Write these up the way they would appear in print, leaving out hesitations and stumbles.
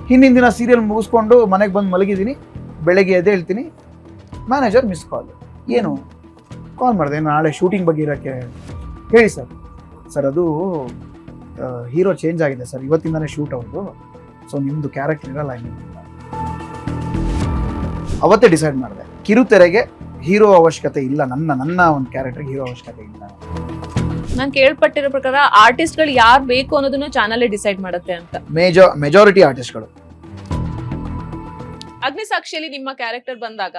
ಹಿಂದಿನ ದಿನ ಸೀರಿಯಲ್ ಮುಗಿಸ್ಕೊಂಡು ಮನೆಗೆ ಬಂದು ಮಲಗಿದ್ದೀನಿ, ಬೆಳಗ್ಗೆ ಎದ್ದು ಹೇಳ್ತೀನಿ, ಮ್ಯಾನೇಜರ್ ಮಿಸ್ ಕಾಲ್. ಏನು ಕಾಲ್ ಮಾಡಿದೆ, ನಾಳೆ ಶೂಟಿಂಗ್ ಬಗ್ಗೆ ಇರೋಕ್ಕೆ ಹೇಳಿ ಸರ್. ಸರ್ ಅದು ಹೀರೋ ಚೇಂಜ್ ಆಗಿದೆ ಸರ್, ಇವತ್ತಿಂದನೇ ಶೂಟ್ ಅವ್ರದ್ದು, ಸೊ ನಿಮ್ಮದು ಕ್ಯಾರೆಕ್ಟರ್ ಇರಲ್ಲ ಇನ್ನು. ಅವತ್ತೇ ಡಿಸೈಡ್ ಮಾಡಿದೆ, ಕಿರುತೆರೆಗೆ ಹೀರೋ ಅವಶ್ಯಕತೆ ಇಲ್ಲ, ನನ್ನ ಒಂದು ಕ್ಯಾರೆಕ್ಟರ್ಗೆ ಹೀರೋ ಅವಶ್ಯಕತೆ ಇಲ್ಲ. ನಾನು ಕೇಳ್ಪಟ್ಟಿರೋ ಪ್ರಕಾರ ಆರ್ಟಿಸ್ಟ್ಗಳು ಯಾರು ಬೇಕು ಅನ್ನೋದನ್ನು ಚಾನಲ್ ಡಿಸೈಡ್ ಮಾಡುತ್ತೆ ಅಂತ. ಮೆಜಾರಿಟಿ ಆರ್ಟಿಸ್ಟ್ಗಳು. ಅಗ್ನಿಸಾಕ್ಷಿಯಲ್ಲಿ ನಿಮ್ಮ ಕ್ಯಾರೆಕ್ಟರ್ ಬಂದಾಗ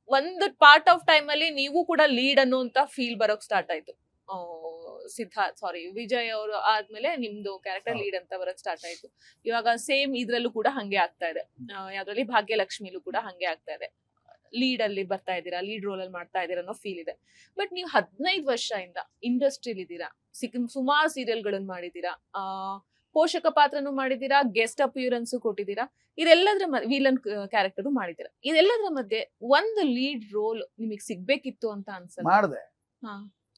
ಒಂದು ಪಾರ್ಟ್ ಆಫ್ ಟೈಮ್ ಅಲ್ಲಿ ನೀವು ಕೂಡ ಲೀಡ್ ಅನ್ನುವಂತ ಫೀಲ್ ಬರೋಕ್ ಸ್ಟಾರ್ಟ್ ಆಯ್ತು. ವಿಜಯ್ ಅವರು ಆದ್ಮೇಲೆ ನಿಮ್ದು ಕ್ಯಾರೆಕ್ಟರ್ ಲೀಡ್ ಅಂತ ಬರೋಕ್ ಸ್ಟಾರ್ಟ್ ಆಯ್ತು. ಇವಾಗ ಸೇಮ್ ಇದ್ರಲ್ಲೂ ಕೂಡ ಹಂಗೆ ಆಗ್ತಾ ಇದೆ. ಯಾವ್ದ್ರಲ್ಲಿ ಭಾಗ್ಯಲಕ್ಷ್ಮಿಲೂ ಕೂಡ ಹಂಗೆ ಆಗ್ತಾ ಇದೆ. ಲೀಡ್ ಅಲ್ಲಿ ಬರ್ತಾ ಇದ್ದೀರಾ, ಲೀಡ್ ರೋಲ್ ಅಲ್ಲಿ ಮಾಡ್ತಾ ಇದ್ದೀರಾ ಅನ್ನೋ ಫೀಲ್ ಇದೆ. ಬಟ್ ನೀವು 15 ವರ್ಷದಿಂದ ಇಂಡಸ್ಟ್ರಿಯಲ್ಲಿ ಇದ್ದೀರಾ, ಸುಮಾರು ಸೀರಿಯಲ್ಗಳನ್ನು ಮಾಡಿದ್ದೀರಾ, ಪೋಷಕ ಪಾತ್ರನೂ ಮಾಡಿದ್ದೀರಾ, ಗೆಸ್ಟ್ ಅಪಿಯರೆನ್ಸ್ ಕೊಟ್ಟಿದ್ದೀರಾ, ಇದೆಲ್ಲದರ ವಿಲನ್ ಕ್ಯಾರೆಕ್ಟರ್ ಮಾಡಿದ್ದೀರಾ. ಇದೆಲ್ಲದರ ಮಧ್ಯೆ ಒಂದು ಲೀಡ್ ರೋಲ್ ನಿಮಗೆ ಸಿಗ್ಬೇಕಿತ್ತು ಅಂತ ಅನ್ಸಲ್ಲ? ಮಾಡಿದೆ,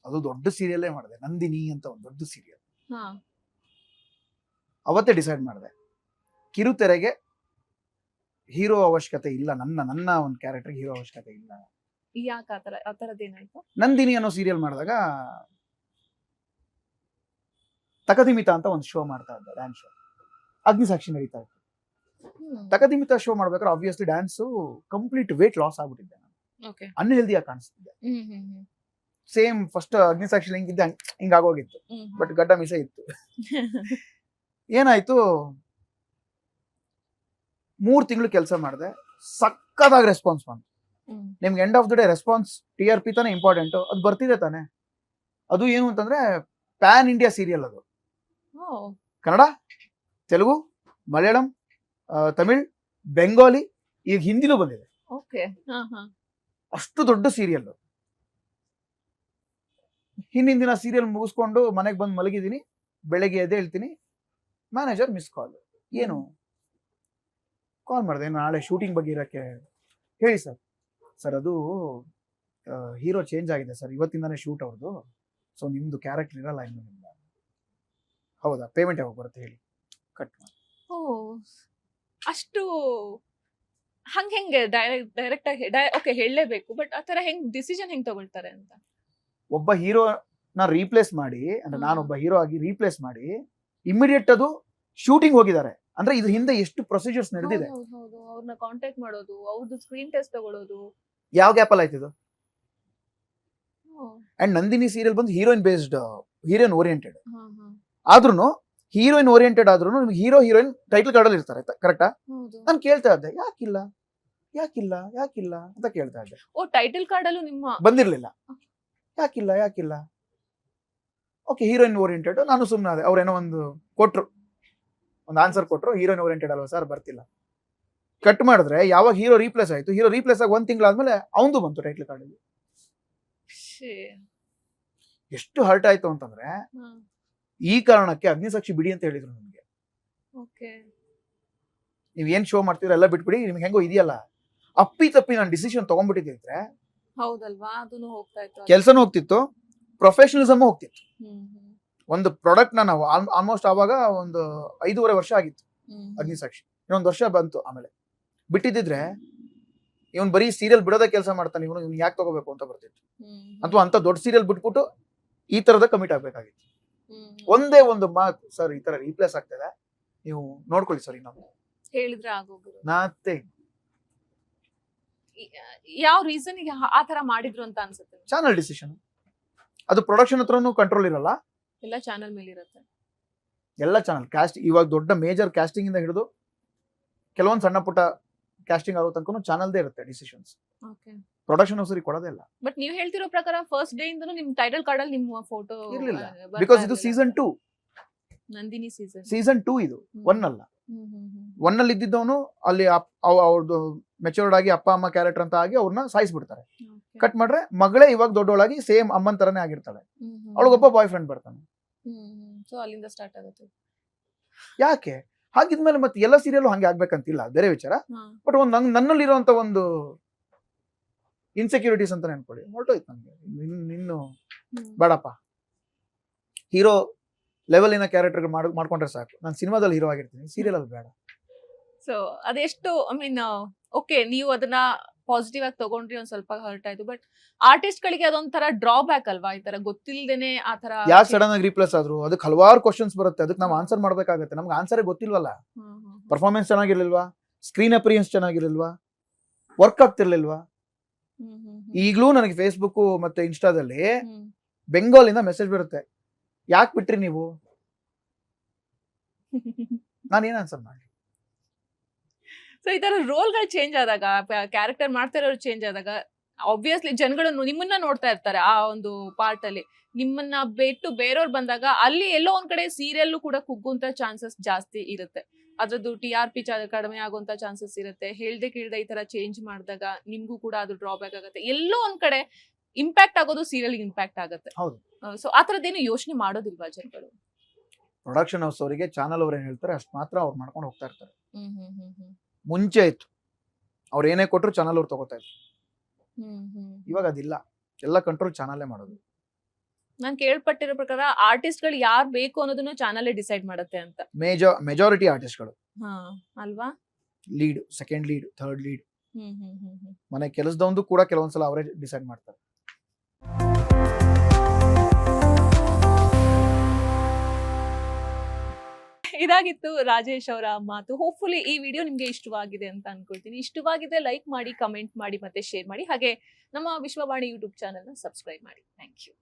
ಅದು ದೊಡ್ಡ ಸೀರಿಯಲ್ಲೇ ಮಾಡಿದೆ, ನಂದಿನಿ ಅಂತ ಒಂದು ದೊಡ್ಡ ಸೀರಿಯಲ್. ಅವತ್ತೇ ಡಿಸೈಡ್ ಮಾಡಿದೆ, ಕಿರುತೆರೆಗೆ ಹೀರೋ ಅವಶ್ಯಕತೆ ಇಲ್ಲ, ನನ್ನ ಒಂದು ಕ್ಯಾರೆಕ್ಟರ್ಗೆ ಹೀರೋ ಅವಶ್ಯಕತೆ ಇಲ್ಲ. ಯಾಕೆ ಆ ಥರದ್ದೇನಾಯ್ತು? ನಂದಿನಿ ಅನ್ನೋ ಸೀರಿಯಲ್ ಮಾಡಿದಾಗ ತಕದಿಮಿತ ಅಂತ ಒಂದು ಶೋ ಮಾಡ್ತಾ ಇದ್ದೆ, ಡ್ಯಾನ್ಸ್ ಶೋ, ಅಗ್ನಿಸಾಕ್ಷಿ ನಡೀತಾ ಇತ್ತು. ತಕದಿಮಿತ ಶೋ ಮಾಡ್ಬೇಕಾದ್ರೆ obviously dance complete weight loss ಆಗ್ಬಿಟ್ಟಿದ್ದೆ, ಅನ್ಹೆಲ್ದಿಯಾಗಿ ಕಾಣಿಸ್ತಿದ್ದೆ. ಸೇಮ್ ಫಸ್ಟ್ ಅಗ್ನಿಸಾಕ್ಷಿ ಹಿಂಗಿದ್ದೆ, ಹಿಂಗಾಗೋಗಿತ್ತು, ಬಟ್ ಗಡ್ಡ ಮಿಸೆ ಇತ್ತು. ಏನಾಯ್ತು, 3 ತಿಂಗಳು ಕೆಲಸ ಮಾಡಿದೆ, ಸಕ್ಕದಾಗಿ ರೆಸ್ಪಾನ್ಸ್ ಬಂತು. ನಿಮ್ಗೆ end of the day response, TRP ತಾನೇ ಇಂಪಾರ್ಟೆಂಟ್, ಅದು ಬರ್ತಿದೆ ತಾನೆ. ಅದು ಏನು ಅಂತಂದ್ರೆ ಪ್ಯಾನ್ ಇಂಡಿಯಾ ಸೀರಿಯಲ್ ಅದು. ಕನ್ನಡ, ತೆಲುಗು, ಮಲಯಾಳಂ, ತಮಿಳ್, ಬೆಂಗಾಲಿ, ಈಗ ಹಿಂದಿಲೂ ಬಂದಿದೆ. ಅಷ್ಟು ದೊಡ್ಡ ಸೀರಿಯಲ್. ಹಿಂದಿನ ದಿನ ಸೀರಿಯಲ್ ಮುಗಿಸ್ಕೊಂಡು ಮನೆಗೆ ಬಂದು ಮಲಗಿದ್ದೀನಿ, ಬೆಳಗ್ಗೆ ಎದ್ದು ಹೇಳ್ತೀನಿ, ಮ್ಯಾನೇಜರ್ ಮಿಸ್ ಕಾಲ್. ಏನು ಕಾಲ್ ಮಾಡಿದೆ, ನಾಳೆ ಶೂಟಿಂಗ್ ಬಗ್ಗೆ ಇರೋಕ್ಕೆ ಹೇಳಿ ಸರ್. ಸರ್ ಅದು ಹೀರೋ ಚೇಂಜ್ ಆಗಿದೆ ಸರ್, ಇವತ್ತಿಂದನೇ ಶೂಟ್ ಅವ್ರದ್ದು, ಸೊ ನಿಮ್ಮದು ಕ್ಯಾರೆಕ್ಟರ್ ಇರಲ್ಲ ಇನ್ನು. ಹೌದಾ, ಪೇಮೆಂಟ್ ಯಾವಾಗ ಬರುತ್ತೆ ಹೇಳಿ, ಕಟ್ ಮಾಡಿ. ಅಷ್ಟು ಹೆಂಗೆ ಡೈರೆಕ್ಟ್ ಆಗಿ ಓಕೆ ಹೇಳಲೇಬೇಕು, ಬಟ್ ಆ ಥರ ಹೆಂಗ್ ಡಿಸಿಷನ್ ಹೆಂಗ್ ತಗೊಳ್ತಾರೆ ಅಂತ. ಒಬ್ಬ ಹೀರೋನ ರೀಪ್ಲೇಸ್ ಮಾಡಿ, ಅಂದ್ರೆ ನಾನೊಬ್ಬ ಹೀರೋ ಆಗಿ ರೀಪ್ಲೇಸ್ ಮಾಡಿ ಇಮಿಡಿಯೇಟ್ ಅದು ಶೂಟಿಂಗ್ ಹೋಗಿದ್ದಾರೆ ಅಂದ್ರೆ ಇದ್ರ ಹಿಂದೆ ಎಷ್ಟು ಪ್ರೊಸೀಜರ್ಸ್ ನಡೆದಿದೆ. ಅವ್ರನ್ನ ಕಾಂಟ್ಯಾಕ್ಟ್ ಮಾಡೋದು, ಅವ್ರದ್ದು ಸ್ಕ್ರೀನ್ ಟೆಸ್ಟ್ ತಗೊಳ್ಳೋದು, ಯಾವ ಗ್ಯಾಪ್ ಅಲ್ಲಿ ಆಯ್ತಿದ್ದು. ಅಂಡ್ ನಂದಿನಿ ಸೀರಿಯಲ್ ಬಂದು ಹೀರೋಯಿನ್ ಬೇಸ್ಡ್, ಹೀರೋಯಿನ್ ಓರಿಯೆಂಟೆಡ್. ಆದ್ರೂ ಹೀರೋಯಿನ್ ಓರಿಯೆಂಟೆಡ್ ಆದ್ರೂ ನಿಮ್ಗೆ ಹೀರೋ ಹೀರೋಯಿನ್ ಟೈಟಲ್ ಕಾರ್ಡ್ ಅಲ್ಲಿ ಇರ್ತಾರೆ, ಕರೆಕ್ಟಾ? ನಾನು ಕೇಳ್ತಾ ಇದ್ದೆ, ಯಾಕಿಲ್ಲ ಯಾಕಿಲ್ಲ ಯಾಕಿಲ್ಲ ಅಂತ ಕೇಳ್ತಾ ಇದ್ದೆ. ಟೈಟಲ್ ಕಾರ್ಡ್ ಅಲ್ಲೂ ನಿಮ್ಮ ಬಂದಿರ್ಲಿಲ್ಲ, ಯಾಕಿಲ್ಲ. Okay, heroine oriented. ನಾನು ಸುಮ್ಮನೆ ಅದೇ, ಅವ್ರೇನೋ ಒಂದು ಆನ್ಸರ್ ಕೊಟ್ರು, ಹೀರೋಯಿನ್ ಓರಿಯೆಂಟೆಡ್ ಅಲ್ವಾ ಸರ್, ಬರ್ತಿಲ್ಲ. ಕಟ್ ಮಾಡಿದ್ರೆ ಯಾವಾಗ ಹೀರೋ ರೀಪ್ಲೇಸ್ ಆಯ್ತು, ಹೀರೋ ರೀಪ್ಲೇಸ್ ಆಗಿ 1 ತಿಂಗಳಾದ್ಮೇಲೆ ಅವಂದು ಬಂತು ಟೈಟಲ್ ಕಾರ್ಡ್ ಅಲ್ಲಿ. ಎಷ್ಟು ಹರ್ಟ್ ಆಯ್ತು ಅಂತಂದ್ರೆ, ಈ ಕಾರಣಕ್ಕೆ ಅಗ್ನಿಸಾಕ್ಷಿ ಬಿಡಿ ಅಂತ ಹೇಳಿದ್ರು ನಮ್ಗೆ. ನೀವ್ ಏನ್ ಶೋ ಮಾಡ್ತೀರ ಎಲ್ಲ ಬಿಟ್ಬಿಡಿ, ನಿಮ್ಗೆ ಹೆಂಗೋ ಇದೆಯಲ್ಲ. ಅಪ್ಪಿ ತಪ್ಪಿ ನಾನು ಡಿಸಿಷನ್ ತಗೊಂಡ್ಬಿಟ್ಟಿದ್ರೆ ಹೌದಲ್ವಾ, ಅದನ್ನು ಹೋಗ್ತಾ ಇತ್ತು, ಕೆಲ್ಸನೂ ಹೋಗ್ತಿತ್ತು, ಪ್ರೊಫೆಷನಲಿಸಮ್ ಹೋಗ್ತಿತ್ತು. ಒಂದು ಪ್ರಾಡಕ್ಟ್ ನಾವು ಆಲ್ಮೋಸ್ಟ್ ಆವಾಗ ಒಂದು 5.5 ವರ್ಷ ಆಗಿತ್ತು ಅಗ್ನಿಸಾಕ್ಷಿ, ಇನ್ನೊಂದು ವರ್ಷ ಬಂತು. ಆಮೇಲೆ ಬಿಟ್ಟಿದ್ರೆ ಇವನ್ ಬರೀ ಸೀರಿಯಲ್ ಬಿಡೋದೇ ಕೆಲಸ ಮಾಡ್ತಾನೆ, ಇವನು ಯಾಕೆ ತಗೋಬೇಕು ಅಂತ ಬರ್ತಿತ್ತು. ಅಥವಾ ಅಂತ ದೊಡ್ಡ ಸೀರಿಯಲ್ ಬಿಟ್ಬಿಟ್ಟು ಈ ತರದ ಕಮಿಟ್ ಆಗ್ಬೇಕಾಗಿತ್ತು. ಒಂದೇ ಒಂದು ಮಾತು, ಸರ್ ಈ ತರ ರೀಪ್ಲೇಸ್ ಆಗ್ತದೆ, ನೀವು ನೋಡ್ಕೊಳ್ಳಿ ಸರ್, ನಾವು ಹೇಳಿದ್ರೆ ಆಗೋದು. ನಾತೆ ಯಾವ ರೀಸನ್ ಆ ತರ ಮಾಡಿದ್ರು ಅಂತ ಅನ್ಸುತ್ತೆ? Channel decision. ಅದು ಪ್ರೊಡಕ್ಷನ್ ಹತ್ರನೂ ಕಂಟ್ರೋಲ್ ಇರಲ್ಲ, ಎಲ್ಲ ಚಾನಲ್ ಮೇಲೆ ಇರುತ್ತೆ. ಎಲ್ಲ ಚಾನಲ್ ಕ್ಯಾಸ್ಟ್, ಇವಾಗ ದೊಡ್ಡ ಮೇಜರ್ ಕ್ಯಾಸ್ಟಿಂಗ್ ಇಂದ ಹಿಡಿದು ಕೆಲವೊಂದು ಸಣ್ಣ ಪುಟ್ಟ ಕ್ಯಾಸ್ಟಿಂಗ್ ಆಗೋ ತನಕ ಚಾನಲ್ದೇ ಇರುತ್ತೆ ಡಿಸಿಷನ್ಸ್. ಪ್ರೊಡಕ್ಷನ್ ಹೌಸರಿ ಕೊಡೋದೇ ಇಲ್ಲ. ಬಟ್ ನೀವು ಹೇಳ್ತಿರೋ ಪ್ರಕಾರ ಫಸ್ಟ್ ಡೇ ಇಂದನೂ ನಿಮ್ ಟೈಟಲ್ ಕಾರ್ಡ್ ಅಲ್ಲಿ ನಿಮ್ಮ ಫೋಟೋ ಇರಲಿಲ್ಲ, ಬಿಕಾಸ್ ಇದು ಸೀಸನ್ 2, ನಂದಿನಿ ಸೀಸನ್ 2 ಇದು 1 ಅಲ್ಲ. 1 ಅಲ್ಲಿ ಇದ್ದಿದ್ದವನು ಅಲ್ಲಿ ಅವ್ರದ್ದು ಮೆಚೂರ್ಡ್ ಆಗಿ ಅಪ್ಪ ಅಮ್ಮ ಕ್ಯಾರೆಕ್ಟರ್ ಅಂತ ಆಗಿ ಅವ್ರನ್ನ ಸಾಯಿಸ್ಬಿಡ್ತಾರೆ. ಕಟ್ ಮಾಡ್ರೆ ಮಗಳೇ ಇವಾಗ ದೊಡ್ಡವಳಾಗಿ ಸೇಮ್ ಅಮ್ಮನ್ ತರನೇ ಆಗಿರ್ತಾಳೆ, ಅವಳಿಗೊಬ್ಬ ಬಾಯ್ ಫ್ರೆಂಡ್ ಬರ್ತಾನೆ. ಸೊ ಅಲ್ಲಿಂದ ಸ್ಟಾರ್ಟ್ ಆಗುತ್ತೆ. ಯಾಕೆ ಹಾಗಿದ್ಮೇಲೆ ಮತ್ತೆ ಎಲ್ಲ ಸೀರಿಯಲ್ ಹಂಗೆ ಆಗ್ಬೇಕಂತಿಲ್ಲ, ಬೇರೆ ವಿಚಾರ. ಬಟ್ ಒಂದು ನನ್ನಲ್ಲಿರುವಂತ ಒಂದು ಇನ್ಸೆಕ್ಯೂರಿಟೀಸ್ ಅಂತ ನೆನ್ಕೊಳ್ಳಿ, ಹೊರಟೋಯ್ತು ನನ್ಗೆ. ಇನ್ನು ಬೇಡಪ್ಪ, ಹೀರೋ ಲೆವೆಲಿನ ಕ್ಯಾರೆಕ್ಟರ್ ಮಾಡ್ಕೊಂಡ್ರೆ ಸಾಕು. ನಾನು ಸಿನಿಮಾದಲ್ಲಿ ಹೀರೋ ಆಗಿರ್ತೀನಿ, ಸೀರಿಯಲ್ ಅಲ್ಲಿ ಬೇಡ. ಸೊ ಅದೆಷ್ಟು ಐ ಮೀನ್ ಓಕೆ ನೀವು ಅದನ್ನ ಪಾಸಿಟಿವ್ ಆಗಿ ತಗೊಂಡ್ರಿ, ಒಂದ್ ಸ್ವಲ್ಪ ಹರ್ಟ್ ಆಯ್ತು, ಬಟ್ ಆರ್ಟಿಸ್ಟ್ ಗಳಿಗೆ ಅದೊಂಥರ ಡ್ರಾಬ್ಯಾಕ್ ಅಲ್ವಾ, ಈ ತರ ಗೊತ್ತಿಲ್ದೇನೆ ಆ ತರ ಯಾಕೆ ಸಡನ್ ಆಗಿ ರೀಪ್ಲೇಸ್ ಆದ್ರು, ಅದಕ್ಕೆ ಹಲವಾರು ಕ್ವಶನ್ಸ್ ಬರುತ್ತೆ, ಅದಕ್ಕೆ ನಾವು ಆನ್ಸರ್ ಮಾಡ್ಬೇಕಾಗತ್ತೆ. ನಮ್ಗೆ ಆನ್ಸರೇ ಗೊತ್ತಿಲ್ವಲ್ಲ. ಪರ್ಫಾರ್ಮೆನ್ಸ್ ಚೆನ್ನಾಗಿರ್ಲಿಲ್ವಾ, ಸ್ಕ್ರೀನ್ ಅಪಿಯರೆನ್ಸ್ ಚೆನ್ನಾಗಿರ್ಲಿಲ್ವಾ, ವರ್ಕ್ ಆಗ್ತಿರ್ಲಿಲ್ವಾ. ಈಗಲೂ ನನಗೆ ಫೇಸ್ಬುಕ್ ಮತ್ತೆ ಇನ್ಸ್ಟಾದಲ್ಲಿ ಬೆಂಗಾಲಿಂದ ಮೆಸೇಜ್ ಬರುತ್ತೆ, ಯಾಕೆ ಬಿಟ್ರಿ ನೀವು, ನಾನು ಏನ್ ಆನ್ಸರ್ ಮಾಡಿ. ಸೊ ಈ ತರ ರೋಲ್ಗಳು ಚೇಂಜ್ ಆದಾಗ, ಕ್ಯಾರೆಕ್ಟರ್ ಮಾಡ್ತಾ ಇರೋರು ಚೇಂಜ್ ಆದಾಗ, ಆಬ್ವಿಯಸ್ಲಿ ಜನಗಳು ನಿಮ್ಮನ್ನ ನೋಡ್ತಾ ಇರ್ತಾರೆ ಆ ಒಂದು ಪಾರ್ಟ್ ಅಲ್ಲಿ. ನಿಮ್ಮನ್ನ ಬಿಟ್ಟು ಬೇರೆಯವ್ರು ಬಂದಾಗ ಅಲ್ಲಿ ಎಲ್ಲೋ ಒಂದ್ ಕಡೆ ಸೀರಿಯಲ್ ಕೂಡ ಕುಗ್ಗುವಂತ ಚಾನ್ಸಸ್ ಜಾಸ್ತಿ ಇರುತ್ತೆ. ಅದ್ರದ್ದು TRP ಕಡಿಮೆ ಆಗುವಂತ ಚಾನ್ಸಸ್ ಇರುತ್ತೆ. ಹೇಳ್ದೆ ಕೇಳ್ದೆ ಈ ತರ ಚೇಂಜ್ ಮಾಡಿದಾಗ ನಿಮ್ಗೂ ಕೂಡ ಅದು ಡ್ರಾಬ್ಯಾಕ್ ಆಗುತ್ತೆ. ಎಲ್ಲೋ ಒಂದ್ ಕಡೆ ಇಂಪ್ಯಾಕ್ಟ್ ಆಗೋದು ಸೀರಿಯಲ್ ಇಂಪ್ಯಾಕ್ಟ್ ಆಗುತ್ತೆ. ಹೌದು. ಸೊ ಆ ತರದ್ದೇನು ಯೋಚನೆ ಮಾಡೋದಿಲ್ವಾ ಜನಗಳು? ಪ್ರೊಡಕ್ಷನ್ ಹೌಸ್ ಅವರಿಗೆ ಚಾನಲ್ ಅವ್ರು ಏನ್ ಹೇಳ್ತಾರೆ ಅಷ್ಟು ಮಾತ್ರ ಅವ್ರು ಮಾಡ್ಕೊಂಡು ಹೋಗ್ತಾ ಇರ್ತಾರೆ. ಮುಂಚೆ ಇತ್ತು, ಅವ್ರು ಏನೇ ಕೊಟ್ಟರು ಚಾನಲ್ ಅವ್ರು ತಗೋತಾ ಇದ್ರು. ಇವಾಗ ಅದಿಲ್ಲ, ಎಲ್ಲ ಕಂಟ್ರೋಲ್ ಚಾನಲ್ಲೇ ಮಾಡೋದು. ನಾನ್ ಕೇಳ್ಪಟ್ಟಿರೋ ಪ್ರಕಾರ ಆರ್ಟಿಸ್ಟ್ ಗಳು ಯಾರು ಬೇಕು ಅನ್ನೋದನ್ನು ಚಾನಲ್ ಡಿಸೈಡ್ ಮಾಡುತ್ತೆ ಅಂತ. ಮೆಜಾರಿಟಿ ಆರ್ಟಿಸ್ಟ್ಗಳು ಅಲ್ವಾ, lead, second lead, third lead, ಮನೆ ಕೆಲಸದವಂದು ಕೂಡ ಕೆಲವೊಂದ್ಸಲ ಅವರೇ ಡಿಸೈಡ್ ಮಾಡ್ತಾರೆ. ಇದಾಗಿತ್ತು ರಾಜೇಶ್ ಅವರ ಮಾತು. ಹೋಪ್ಫುಲಿ ಈ ವಿಡಿಯೋ ನಿಮ್ಗೆ ಇಷ್ಟವಾಗಿದೆ ಅಂತ ಅನ್ಕೊಳ್ತೀನಿ. ಇಷ್ಟವಾಗಿದ್ರೆ ಲೈಕ್ ಮಾಡಿ, ಕಮೆಂಟ್ ಮಾಡಿ, ಮತ್ತೆ ಶೇರ್ ಮಾಡಿ. ಹಾಗೆ ನಮ್ಮ ವಿಶ್ವವಾಣಿ ಯೂಟ್ಯೂಬ್ ಚಾನೆಲ್ ನ ಸಬ್ಸ್ಕ್ರೈಬ್ ಮಾಡಿ. Thank you.